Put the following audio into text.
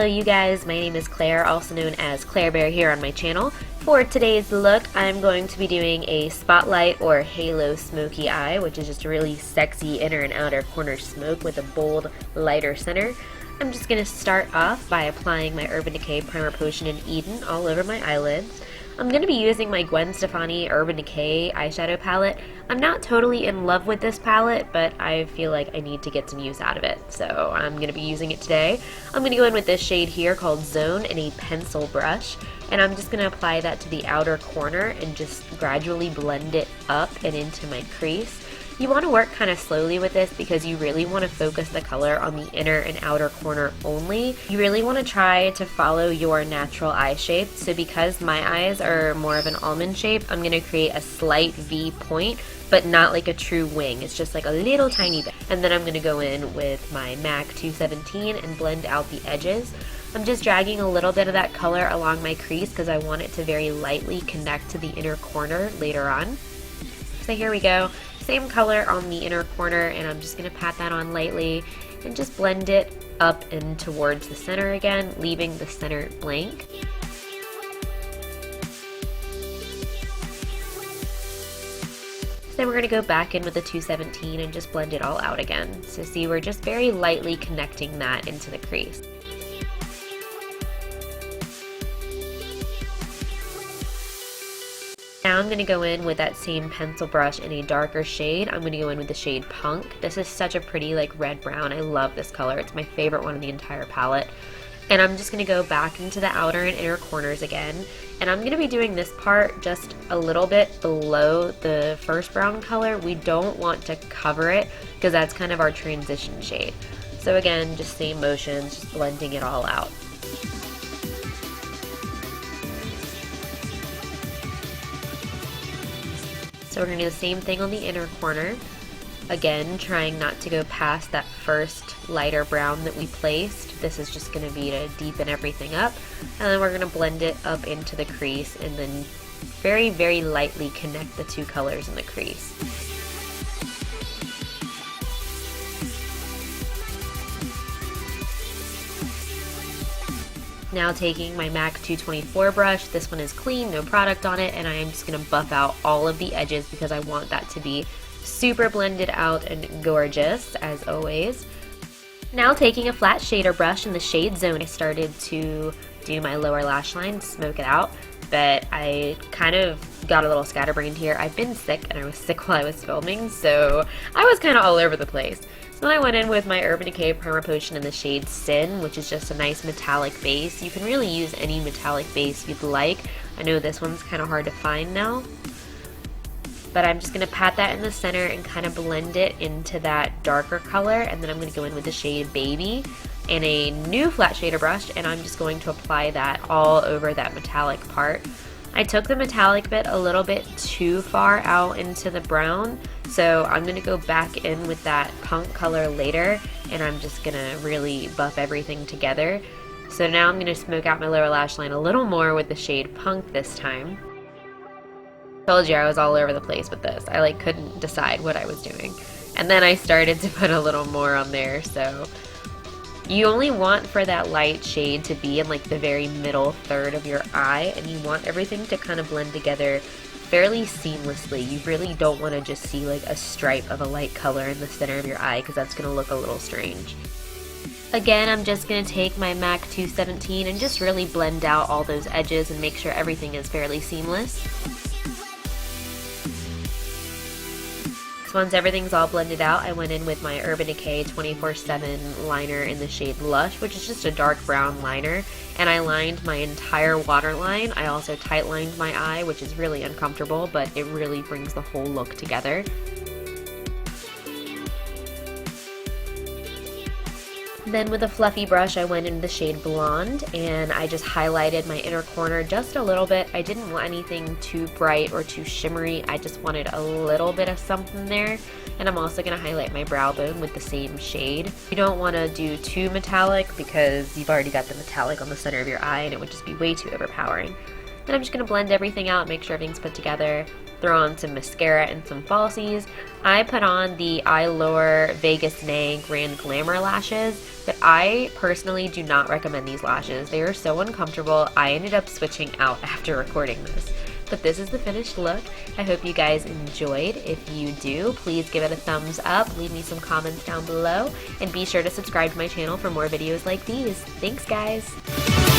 Hello you guys, my name is Claire, also known as Claire Bear here on my channel. For today's look, I'm going to be doing a spotlight or Halo Smokey Eye, which is just a really sexy inner and outer corner smoke with a bold, lighter center. I'm just going to start off by applying my Urban Decay Primer Potion in Eden all over my eyelids. I'm going to be using my Gwen Stefani Urban Decay eyeshadow palette. I'm not totally in love with this palette, but I feel like I need to get some use out of it, so I'm going to be using it today. I'm going to go in with this shade here called Zone in a pencil brush, and I'm just going to apply that to the outer corner and just gradually blend it up and into my crease. You want to work kind of slowly with this because you really want to focus the color on the inner and outer corner only. You really want to try to follow your natural eye shape. So because my eyes are more of an almond shape, I'm going to create a slight V point, but not like a true wing. It's just like a little tiny bit. And then I'm going to go in with my MAC 217 and blend out the edges. I'm just dragging a little bit of that color along my crease because I want it to very lightly connect to the inner corner later on. So here we go. Same color on the inner corner, and I'm just going to pat that on lightly and just blend it up and towards the center again, leaving the center blank. Then we're going to go back in with the 217 and just blend it all out again. So see, we're just very lightly connecting that into the crease. Now I'm going to go in with that same pencil brush in a darker shade. I'm going to go in with the shade Punk. This is such a pretty like red brown. I love this color. It's my favorite one in the entire palette. And I'm just going to go back into the outer and inner corners again. And I'm going to be doing this part just a little bit below the first brown color. We don't want to cover it because that's kind of our transition shade. So again, just same motions, just blending it all out. So we're going to do the same thing on the inner corner. Again, trying not to go past that first lighter brown that we placed. This is just going to be to deepen everything up. And then we're going to blend it up into the crease and then very, very lightly connect the two colors in the crease. Now taking my MAC 224 brush, this one is clean, no product on it, and I am just going to buff out all of the edges because I want that to be super blended out and gorgeous, as always. Now taking a flat shader brush in the shade Zone, I started to do my lower lash line, smoke it out, but I kind of got a little scatterbrained here. I've been sick, and I was sick while I was filming, so I was kind of all over the place. So then I went in with my Urban Decay Primer Potion in the shade Sin, which is just a nice metallic base. You can really use any metallic base you'd like. I know this one's kind of hard to find now. But I'm just going to pat that in the center and kind of blend it into that darker color. And then I'm going to go in with the shade Baby and a new flat shader brush, and I'm just going to apply that all over that metallic part. I took the metallic bit a little bit too far out into the brown, so I'm going to go back in with that Punk color later, and I'm just going to really buff everything together. So now I'm going to smoke out my lower lash line a little more with the shade Punk this time. Told you I was all over the place with this. I like couldn't decide what I was doing. And then I started to put a little more on there, so you only want for that light shade to be in like the very middle third of your eye, and you want everything to kind of blend together fairly seamlessly. You really don't want to just see like a stripe of a light color in the center of your eye because that's going to look a little strange. Again, I'm just going to take my MAC 217 and just really blend out all those edges and make sure everything is fairly seamless. Once everything's all blended out, I went in with my Urban Decay 24/7 liner in the shade Lush, which is just a dark brown liner, and I lined my entire waterline. I also tight lined my eye, which is really uncomfortable, but it really brings the whole look together. Then with a fluffy brush, I went in the shade Blonde, and I just highlighted my inner corner just a little bit. I didn't want anything too bright or too shimmery. I just wanted a little bit of something there. And I'm also going to highlight my brow bone with the same shade. You don't want to do too metallic because you've already got the metallic on the center of your eye and it would just be way too overpowering. Then I'm just going to blend everything out, make sure everything's put together, throw on some mascara and some falsies. I put on the Eyelure Vegas Nay Grand Glamour lashes, but I personally do not recommend these lashes. They are so uncomfortable. I ended up switching out after recording this. But this is the finished look. I hope you guys enjoyed. If you do, please give it a thumbs up, leave me some comments down below, and be sure to subscribe to my channel for more videos like these. Thanks, guys!